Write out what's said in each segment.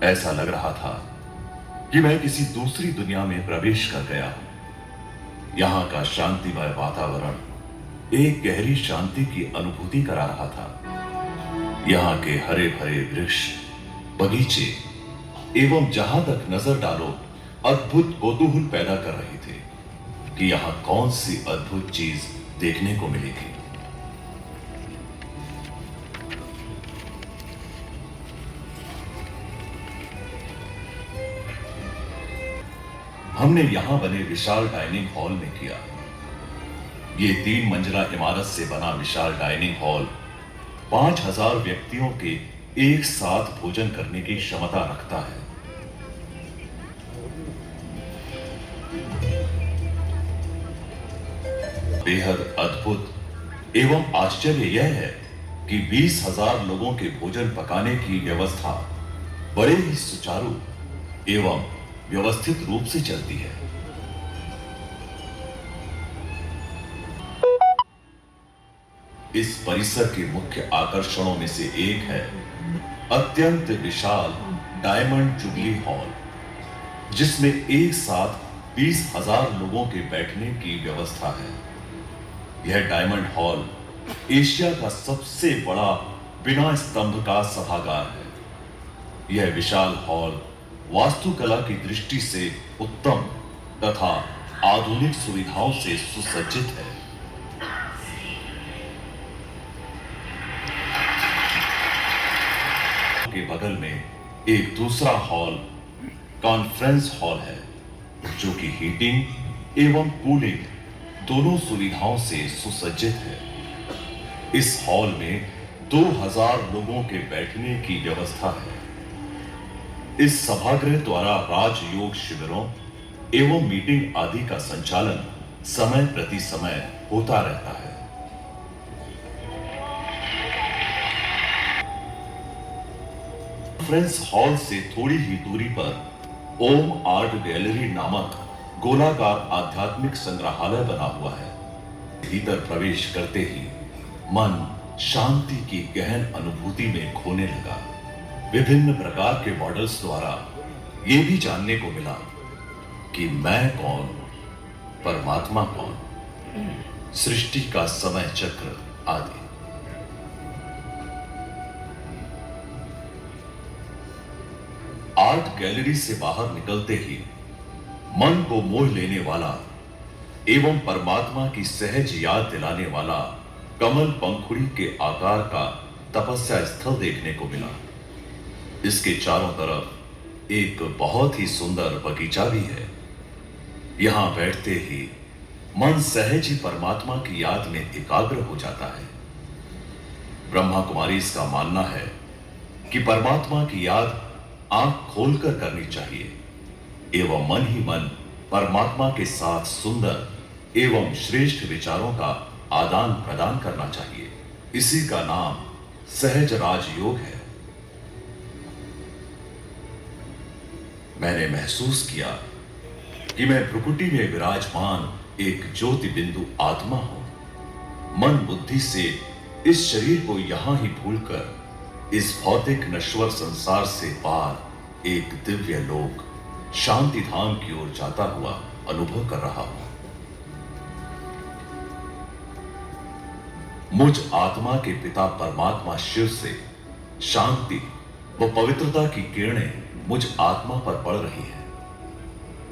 ऐसा लग रहा था कि मैं किसी दूसरी दुनिया में प्रवेश कर गया हूं। यहां का शांतिमय वातावरण एक गहरी शांति की अनुभूति करा रहा था। यहां के हरे भरे वृक्ष, बगीचे एवं जहां तक नजर डालो अद्भुत कौतूहल पैदा कर रहे थे कि यहां कौन सी अद्भुत चीज देखने को मिलेगी। हमने यहां बने विशाल डाइनिंग हॉल में किया। ये 3 मंजिला इमारत से बना विशाल डाइनिंग हॉल 5,000 व्यक्तियों के एक साथ भोजन करने की क्षमता रखता है। बेहद अद्भुत एवं आश्चर्य यह है कि 20,000 लोगों के भोजन पकाने की व्यवस्था बड़े ही सुचारू एवं व्यवस्थित रूप से चलती है। इस परिसर के मुख्य आकर्षणों में से एक है अत्यंत विशाल डायमंड जुबली हॉल, जिसमें एक साथ 20,000 लोगों के बैठने की व्यवस्था है। यह डायमंड हॉल एशिया का सबसे बड़ा बिना स्तंभ का सभागार है। यह विशाल हॉल वास्तुकला की दृष्टि से उत्तम तथा आधुनिक सुविधाओं से सुसज्जित है। के बगल में एक दूसरा हॉल कॉन्फ्रेंस हॉल है, जो कि हीटिंग एवं कूलिंग दोनों सुविधाओं से सुसज्जित है। इस हॉल में 2,000 लोगों के बैठने की व्यवस्था है। इस सभागृह द्वारा राजयोग शिविरों एवं मीटिंग आदि का संचालन समय प्रति समय होता रहता है। कॉन्फ्रेंस हॉल से थोड़ी ही दूरी पर ओम आर्ट गैलरी नामक गोलाकार आध्यात्मिक संग्रहालय बना हुआ है। भीतर प्रवेश करते ही मन शांति की गहन अनुभूति में खोने लगा। विभिन्न प्रकार के मॉडल्स द्वारा यह भी जानने को मिला कि मैं कौन, परमात्मा कौन, सृष्टि का समय चक्र आदि। आर्ट गैलरी से बाहर निकलते ही मन को मोह लेने वाला एवं परमात्मा की सहज याद दिलाने वाला कमल पंखुड़ी के आकार का तपस्या स्थल देखने को मिला। इसके चारों तरफ एक बहुत ही सुंदर बगीचा भी है। यहां बैठते ही मन सहज ही परमात्मा की याद में एकाग्र हो जाता है। ब्रह्मा कुमारी इसका मानना है कि परमात्मा की याद आंख खोलकर करनी चाहिए एवं मन ही मन परमात्मा के साथ सुंदर एवं श्रेष्ठ विचारों का आदान प्रदान करना चाहिए। इसी का नाम सहज राजयोग है। मैंने महसूस किया कि मैं भ्रुकुटी में विराजमान एक ज्योति बिंदु आत्मा हूं। मन बुद्धि से इस शरीर को यहां ही भूलकर इस भौतिक नश्वर संसार से पार एक दिव्य लोक शांति धाम की ओर जाता हुआ अनुभव कर रहा हूं। मुझ आत्मा के पिता परमात्मा शिव से शांति व पवित्रता की किरणें मुझ आत्मा पर पड़ रही हैं।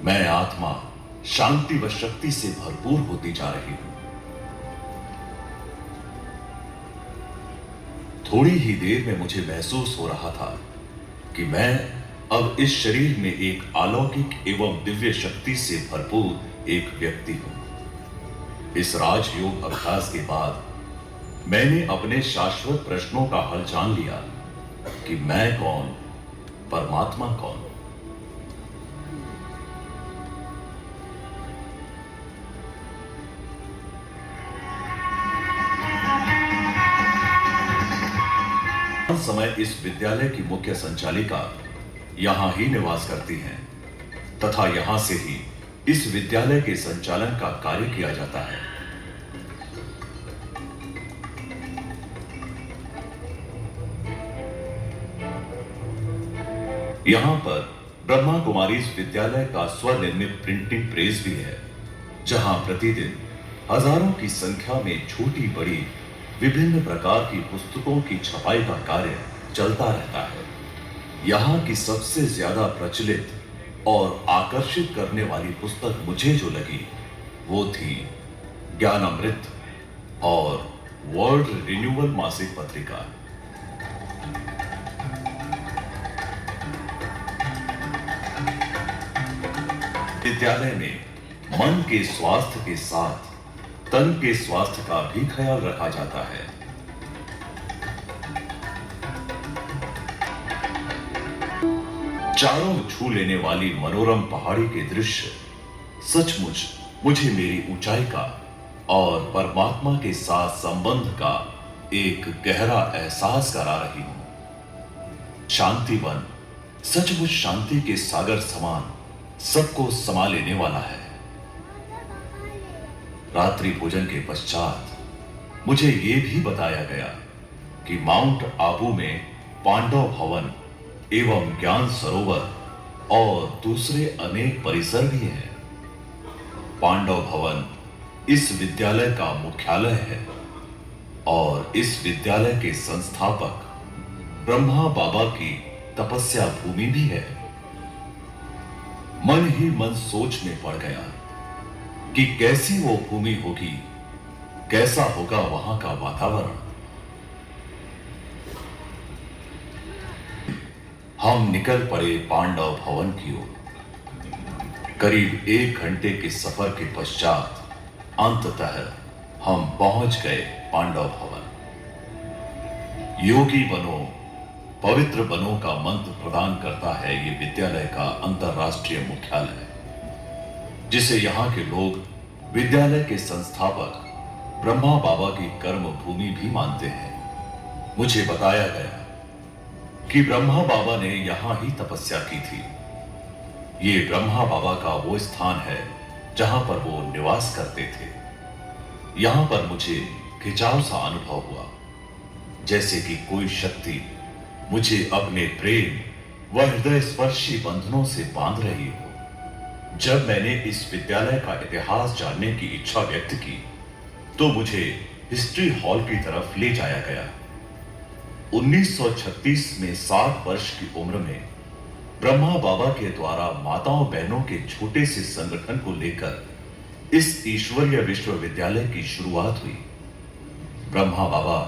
मैं आत्मा शांति व शक्ति से भरपूर होती जा रही हूं। थोड़ी ही देर में मुझे महसूस हो रहा था कि मैं अब इस शरीर में एक अलौकिक एवं दिव्य शक्ति से भरपूर एक व्यक्ति हूं। इस राजयोग अभ्यास के बाद मैंने अपने शाश्वत प्रश्नों का हल जान लिया कि मैं कौन, परमात्मा कौन। समय इस विद्यालय की मुख्य संचालिका यहां ही निवास करती हैं तथा यहां से ही इस विद्यालय के संचालन का कार्य किया जाता है। यहाँ पर ब्रह्मा कुमारी विद्यालय का स्वनिर्मित प्रिंटिंग प्रेस भी है, जहां प्रतिदिन हजारों की संख्या में छोटी बड़ी विभिन्न प्रकार की पुस्तकों की छपाई का कार्य चलता रहता है। यहाँ की सबसे ज्यादा प्रचलित और आकर्षित करने वाली पुस्तक मुझे जो लगी वो थी ज्ञानामृत और वर्ल्ड रिन्यूअल मासिक पत्रिका। विद्यालय में मन के स्वास्थ्य के साथ तन के स्वास्थ्य का भी ख्याल रखा जाता है। चारों छू लेने वाली मनोरम पहाड़ी के दृश्य सचमुच मुझे मेरी ऊंचाई का और परमात्मा के साथ संबंध का एक गहरा एहसास करा रही हूं। शांति वन सचमुच शांति के सागर समान सबको समा लेने वाला है। रात्रि भोजन के पश्चात मुझे यह भी बताया गया कि माउंट आबू में पांडव भवन एवं ज्ञान सरोवर और दूसरे अनेक परिसर भी हैं। पांडव भवन इस विद्यालय का मुख्यालय है और इस विद्यालय के संस्थापक ब्रह्मा बाबा की तपस्या भूमि भी है। मन ही मन सोच में पड़ गया कि कैसी वो भूमि होगी, कैसा होगा वहां का वातावरण। हम निकल पड़े पांडव भवन की ओर। करीब 1 घंटे के सफर के पश्चात अंततः हम पहुंच गए पांडव भवन। योगी बनो पवित्र बनो का मंत्र प्रदान करता है ये विद्यालय का अंतरराष्ट्रीय मुख्यालय, जिसे यहां के लोग विद्यालय के संस्थापक ब्रह्मा बाबा की कर्म भूमि भी मानते हैं। मुझे बताया गया कि ब्रह्मा बाबा ने यहां ही तपस्या की थी। ये ब्रह्मा बाबा का वो स्थान है जहां पर वो निवास करते थे। यहां पर मुझे खिंचाव सा अनुभव हुआ, जैसे कि कोई शक्ति मुझे अपने प्रेम व हृदय स्पर्शी बंधनों से बांध रही हो। जब मैंने इस विद्यालय का इतिहास जानने की इच्छा व्यक्त की तो मुझे हिस्ट्री हॉल की तरफ ले जाया गया। 1936 में 60 वर्ष की उम्र में ब्रह्मा बाबा के द्वारा माताओं बहनों के छोटे से संगठन को लेकर इस ईश्वरीय विश्वविद्यालय की शुरुआत हुई। ब्रह्मा बाबा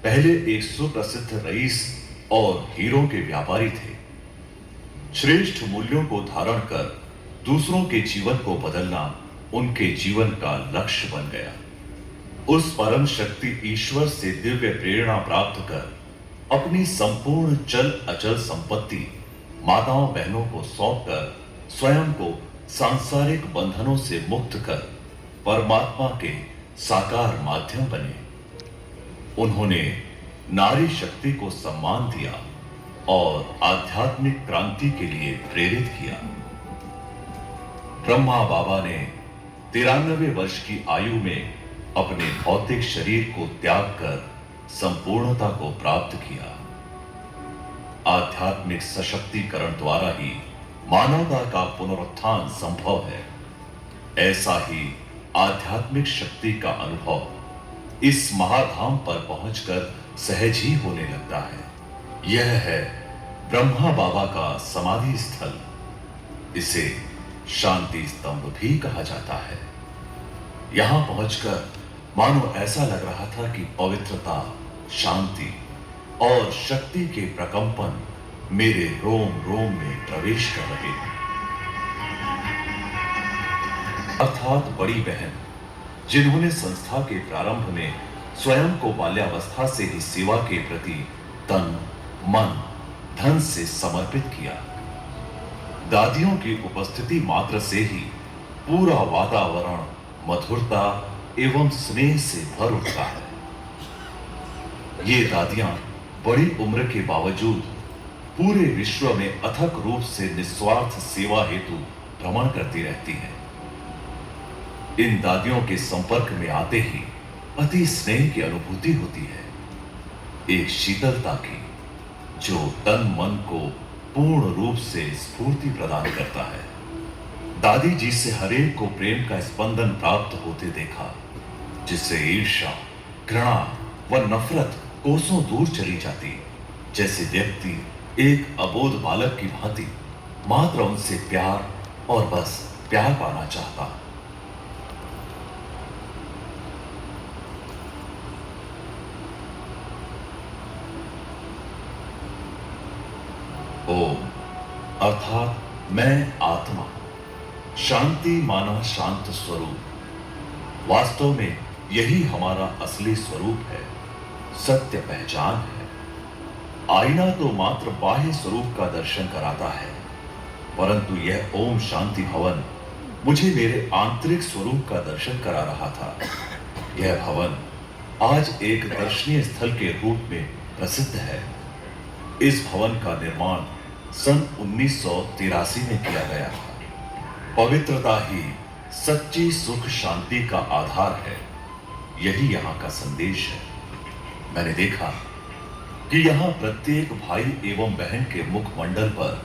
पहले एक सुप्रसिद्ध रईस और हीरों के व्यापारी थे। श्रेष्ठ मूल्यों को धारण कर दूसरों के जीवन को बदलना उनके जीवन का लक्ष्य बन गया। उस परम शक्ति ईश्वर से दिव्य प्रेरणा प्राप्त कर अपनी संपूर्ण चल अचल संपत्ति माताओं बहनों को सौंपकर स्वयं को सांसारिक बंधनों से मुक्त कर परमात्मा के साकार माध्यम बने। उन्होंने नारी शक्ति को सम्मान दिया और आध्यात्मिक क्रांति के लिए प्रेरित किया। ब्रह्मा बाबा ने 93 वर्ष की आयु में अपने भौतिक शरीर को त्याग कर संपूर्णता को प्राप्त किया। आध्यात्मिक सशक्तिकरण द्वारा ही मानवता का पुनरुत्थान संभव है। ऐसा ही आध्यात्मिक शक्ति का अनुभव इस महाधाम पर पहुंचकर सहज ही होने लगता है। यह है ब्रह्मा बाबा का समाधि स्थल। इसे शांति स्तंभ भी कहा जाता है। यहां पहुंचकर मानो ऐसा लग रहा था कि पवित्रता, शांति और शक्ति के प्रकंपन मेरे रोम रोम में प्रवेश कर रहे हैं। अर्थात बड़ी बहन, जिन्होंने संस्था के प्रारंभ में स्वयं को बाल्यावस्था से ही सेवा के प्रति तन, मन, धन से समर्पित किया। दादियों की उपस्थिति मात्र से ही पूरा वातावरण मधुरता एवं स्नेह से भर उठता है। ये दादियां बड़ी उम्र के बावजूद पूरे विश्व में अथक रूप से निस्वार्थ सेवा हेतु भ्रमण करती रहती हैं। इन दादियों के संपर्क में आते ही अति स्नेह की अनुभूति होती है, एक शीतलता की, जो तन मन को पूर्ण रूप से स्फूर्ति प्रदान करता है। दादी जी से हरेक को प्रेम का स्पंदन प्राप्त होते देखा, जिससे ईर्ष्या, घृणा व नफरत कोसों दूर चली जाती। जैसे व्यक्ति एक अबोध बालक की भांति मात्र उनसे प्यार और बस प्यार पाना चाहता। ओम अर्थात मैं आत्मा, शांति माना शांत स्वरूप। वास्तव में यही हमारा असली स्वरूप है, सत्य पहचान है। आईना तो मात्र बाह्य स्वरूप का दर्शन कराता है, परंतु यह ओम शांति भवन मुझे मेरे आंतरिक स्वरूप का दर्शन करा रहा था। यह भवन आज एक दर्शनीय स्थल के रूप में प्रसिद्ध है। इस भवन का निर्माण सन 1983 में किया गया था। पवित्रता ही सच्ची सुख शांति का आधार है, यही यहाँ का संदेश है। मैंने देखा कि यहाँ प्रत्येक भाई एवं बहन के मुखमंडल पर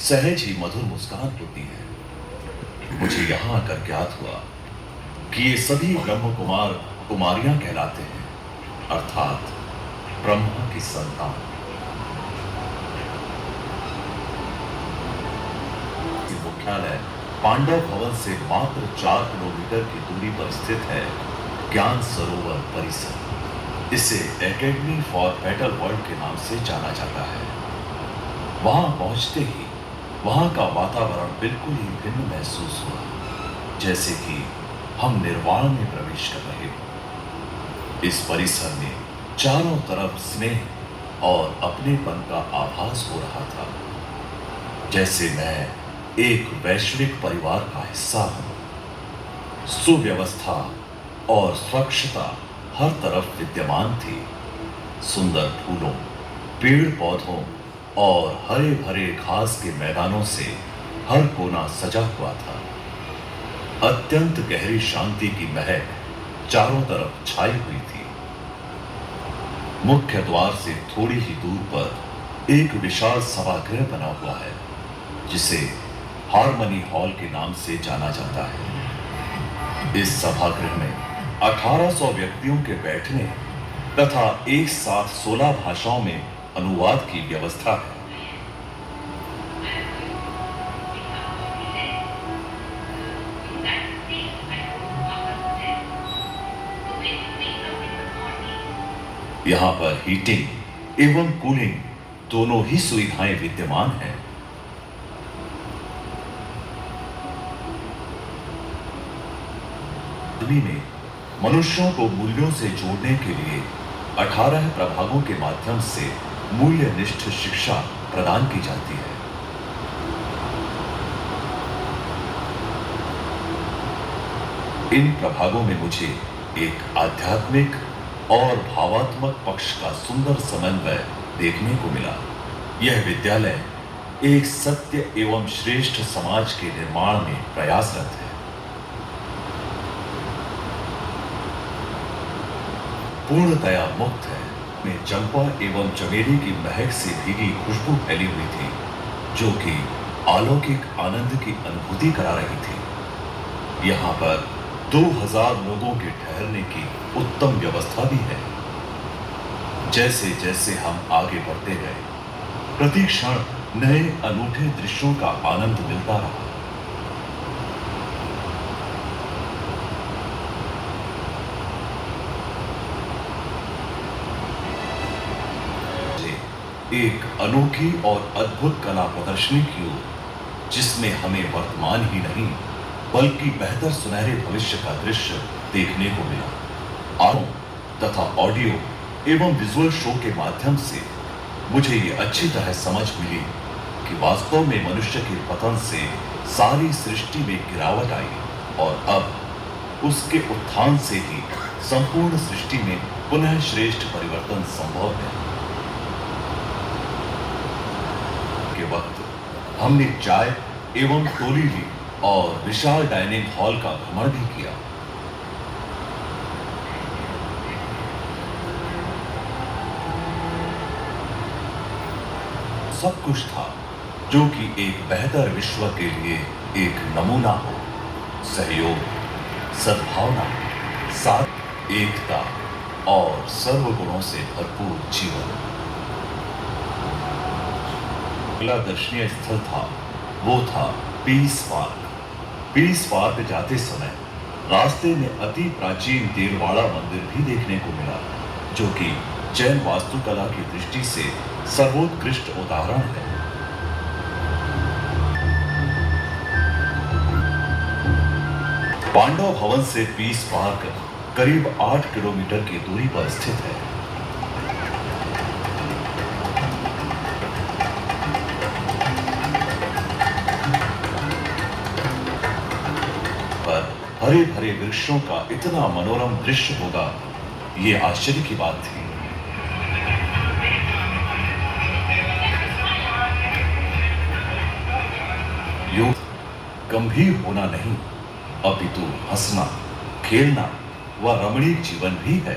सहज ही मधुर मुस्कान होती है। मुझे यहाँ आकर ज्ञात हुआ कि ये सभी ब्रह्म कुमार कुमारियां कहलाते हैं, अर्थात ब्रह्मा की संतान। मुख्यालय पांडव भवन से मात्र 4 किलोमीटर की दूरी पर स्थित है ज्ञान सरोवर परिसर। इसे एकेडमी फॉर बेटर वर्ल्ड के नाम से जाना जाता है। वहां पहुंचते ही वहां का वातावरण बिल्कुल ही भिन्न महसूस हुआ, जैसे कि हम निर्वाण में प्रवेश कर रहे हो। इस परिसर में चारों तरफ स्नेह और अपनेपन का आभास हो रहा था, जैसे मैं एक वैश्विक परिवार का हिस्सा हूं। सुव्यवस्था और स्वच्छता हर तरफ विद्यमान थी। सुंदर फूलों, पेड़ पौधों और हरे भरे घास के मैदानों से हर कोना सजा हुआ था। अत्यंत गहरी शांति की महक चारों तरफ छाई हुई थी। मुख्य द्वार से थोड़ी ही दूर पर एक विशाल सभागृह बना हुआ है, जिसे हार्मनी हॉल के नाम से जाना जाता है। इस सभागृह में 1800 व्यक्तियों के बैठने तथा एक साथ 16 भाषाओं में अनुवाद की व्यवस्था है। यहां पर हीटिंग एवं कूलिंग दोनों ही सुविधाएं विद्यमान हैं। में मनुष्यों को मूल्यों से जोड़ने के लिए 18 प्रभागों के माध्यम से मूल्यनिष्ठ शिक्षा प्रदान की जाती है। इन प्रभागों में मुझे एक आध्यात्मिक और भावात्मक पक्ष का सुंदर समन्वय देखने को मिला। यह विद्यालय एक सत्य एवं श्रेष्ठ समाज के निर्माण में प्रयासरत है। पूर्णतया मुक्त है। में चंपा एवं चमेली की महक से भीगी खुशबू फैली हुई थी, जो कि अलौकिक आनंद की अनुभूति करा रही थी। यहाँ पर 2000 लोगों के ठहरने की उत्तम व्यवस्था भी है। जैसे जैसे हम आगे बढ़ते गए, प्रति क्षण नए अनूठे दृश्यों का आनंद मिलता रहा। एक अनोखी और अद्भुत कला प्रदर्शनी की ओर, जिसमें हमें वर्तमान ही नहीं बल्कि बेहतर सुनहरे भविष्य का दृश्य देखने को मिला। आरों तथा ऑडियो एवं विजुअल शो के माध्यम से मुझे ये अच्छी तरह समझ मिली कि वास्तव में मनुष्य के पतन से सारी सृष्टि में गिरावट आई और अब उसके उत्थान से ही संपूर्ण सृष्टि में पुनः श्रेष्ठ परिवर्तन संभव है। के वक्त हमने चाय एवं टोली ली और विशाल डाइनिंग हॉल का भ्रमण भी किया। सब कुछ था, जो कि एक बेहतर विश्व के लिए एक नमूना हो। सहयोग, सद्भावना, साथ, एकता और सर्वगुणों से भरपूर जीवन। अगला दर्शनीय स्थल था, वो था पीस पार्क। पीस पार्क जाते समय रास्ते में अति प्राचीन देववाड़ा मंदिर भी देखने को मिला, जो कि जैन वास्तुकला की दृष्टि से सर्वोत्कृष्ट उदाहरण है। पांडव भवन से पीस पार्क करीब 8 किलोमीटर की दूरी पर स्थित है। पर हरे भरे वृक्षों का इतना मनोरम दृश्य होगा, ये आश्चर्य की बात थी। योग गंभीर होना नहीं, अपितु हंसना, खेलना व रमणीक जीवन भी है।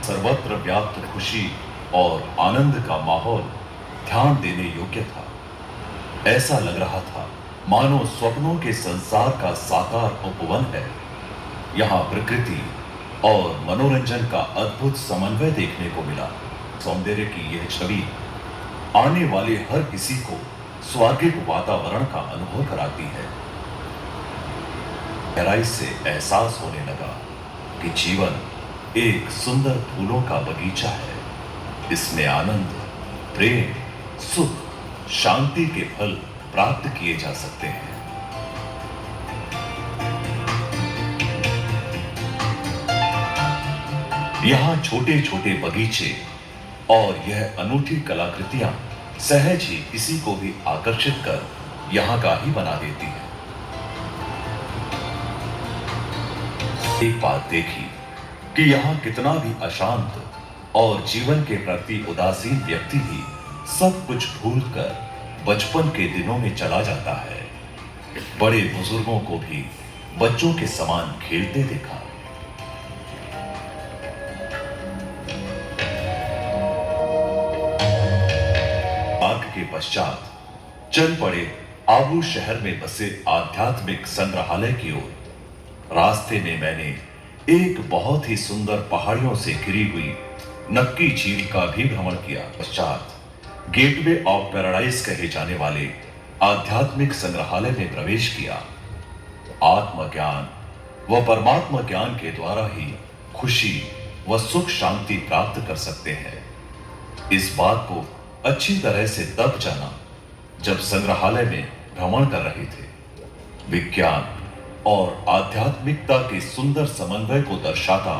सर्वत्र व्याप्त खुशी और आनंद का माहौल ध्यान देने योग्य था। ऐसा लग रहा था मानो स्वप्नों के संसार का साकार उपवन है। यहाँ प्रकृति और मनोरंजन का अद्भुत समन्वय देखने को मिला। सौंदर्य की यह छवि आने वाले हर किसी को स्वर्गिक वातावरण का अनुभव कराती है। गहराई से एहसास होने लगा कि जीवन एक सुंदर फूलों का बगीचा है। इसमें आनंद, प्रेम, सुख, शांति के फल प्राप्त किए जा सकते हैं। यहाँ छोटे छोटे बगीचे और यह अनूठी कलाकृतियां सहज ही किसी को भी आकर्षित कर यहाँ का ही बना देती है। एक बात देखी कि यहाँ कितना भी अशांत और जीवन के प्रति उदासीन व्यक्ति भी सब कुछ भूलकर बचपन के दिनों में चला जाता है। बड़े बुजुर्गों को भी बच्चों के समान खेलते देखा। पार्क के पश्चात चल पड़े आबू शहर में बसे आध्यात्मिक संग्रहालय की ओर। रास्ते में मैंने एक बहुत ही सुंदर पहाड़ियों से घिरी हुई नक्की झील का भी भ्रमण किया। पश्चात गेटवे ऑफ पैराडाइज कहे जाने वाले आध्यात्मिक संग्रहालय में प्रवेश किया। आत्मज्ञान व परमात्मा ज्ञान के द्वारा ही खुशी व सुख शांति प्राप्त कर सकते हैं। इस बात को अच्छी तरह से तब जाना जब संग्रहालय में भ्रमण कर रहे थे। विज्ञान और आध्यात्मिकता के सुंदर समन्वय को दर्शाता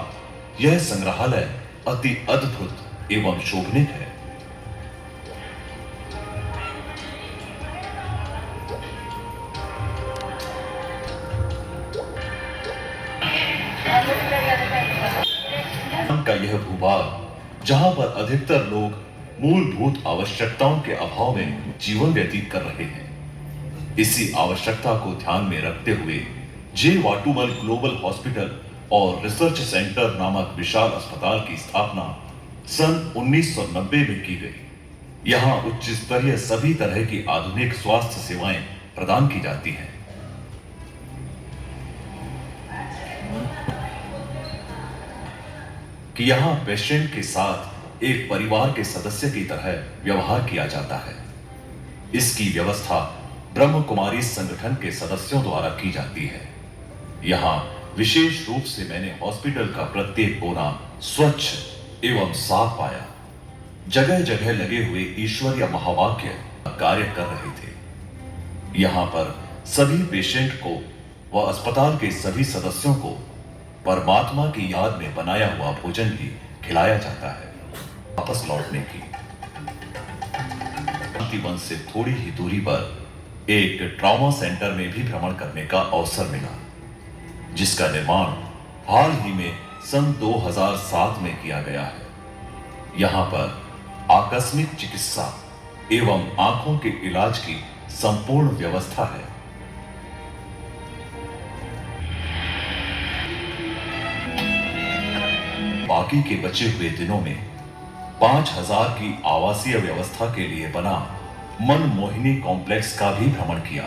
यह संग्रहालय अति अद्भुत एवं शोभनीय है। का यह भूभाग जहां पर अधिकतर लोग मूलभूत आवश्यकताओं के अभाव में जीवन व्यतीत कर रहे हैं, इसी आवश्यकता को ध्यान में रखते हुए जे वाटुमल ग्लोबल हॉस्पिटल और रिसर्च सेंटर नामक विशाल अस्पताल की स्थापना सन 1990 में की गई। यहाँ उच्च स्तरीय सभी तरह की आधुनिक स्वास्थ्य सेवाएं प्रदान की जाती हैं। कि यहाँ पेशेंट के साथ एक परिवार के सदस्य की तरह व्यवहार किया जाता है। इसकी व्यवस्था ब्रह्म कुमारी संगठन के सदस्यों द्वारा की जाती है। यहाँ विशेष रूप से मैंने हॉस्पिटल का प्रत्येक कोना स्वच्छ एवं साफ पाया। जगह जगह लगे हुए ईश्वरीय महावाक्य कार्य कर रहे थे। यहाँ पर सभी पेशेंट को व अस्पताल के सभी सदस्यों को परमात्मा की याद में बनाया हुआ भोजन भी खिलाया जाता है। वापस लौटने की शांतिवन से थोड़ी ही दूरी पर एक ट्रॉमा सेंटर में भी भ्रमण करने का अवसर मिला, जिसका निर्माण हाल ही में सन 2007 में किया गया है। यहाँ पर आकस्मिक चिकित्सा एवं आंखों के इलाज की संपूर्ण व्यवस्था है। बाकी के बचे हुए दिनों में 5000 की आवासीय व्यवस्था के लिए बना मन मोहिनी कॉम्प्लेक्स का भी भ्रमण किया।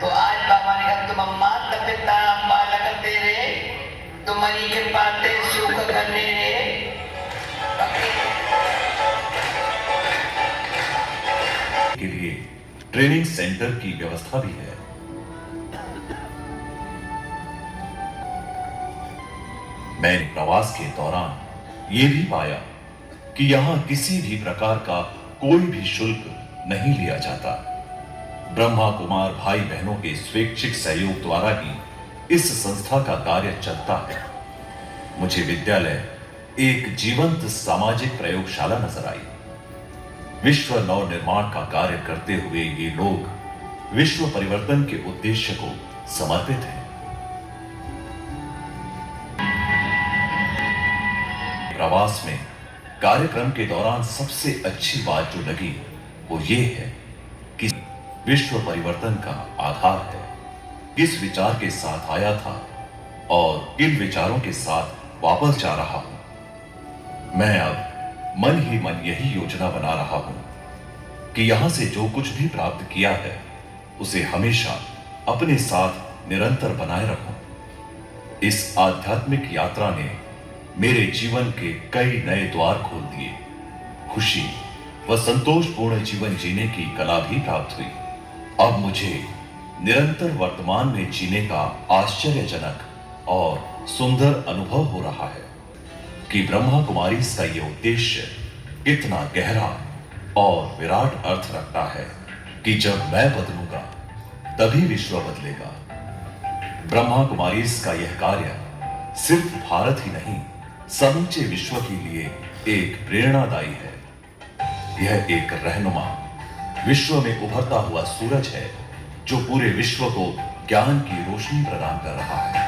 तो आज बाबा ने कहा तुम अम्मा तपिता अम्मा लगन दे रे तुम मनी के पाते सुख करने रे के लिए ट्रेनिंग सेंटर की व्यवस्था भी है। मैंने प्रवास के दौरान यह भी पाया कि यहां किसी भी प्रकार का कोई भी शुल्क नहीं लिया जाता। ब्रह्मा कुमार भाई बहनों के स्वैच्छिक सहयोग द्वारा ही इस संस्था का कार्य चलता है। मुझे विद्यालय एक जीवंत सामाजिक प्रयोगशाला नजर आई। विश्व नव निर्माण का कार्य करते हुए ये लोग विश्व परिवर्तन के उद्देश्य को समर्पित हैं। प्रवास में कार्यक्रम के दौरान सबसे अच्छी बात जो लगी वो ये है कि विश्व परिवर्तन का आधार है। किस विचार के साथ आया था और किन विचारों के साथ वापस जा रहा हूं। मैं अब मन ही मन यही योजना बना रहा हूं कि यहां से जो कुछ भी प्राप्त किया है उसे हमेशा अपने साथ निरंतर बनाए रखूं। इस आध्यात्मिक यात्रा ने मेरे जीवन के कई नए द्वार खोल दिए। खुशी व संतोषपूर्ण जीवन जीने की कला भी प्राप्त हुई। अब मुझे निरंतर वर्तमान में जीने का आश्चर्यजनक और सुंदर अनुभव हो रहा है कि ब्रह्मा कुमारी का यह उद्देश्य इतना गहरा और विराट अर्थ रखता है कि जब मैं बदलूंगा तभी विश्व बदलेगा। ब्रह्मा कुमारी का यह कार्य सिर्फ भारत ही नहीं समूचे विश्व के लिए एक प्रेरणादायी है। यह एक रहनुमा विश्व में उभरता हुआ सूरज है जो पूरे विश्व को ज्ञान की रोशनी प्रदान कर रहा है।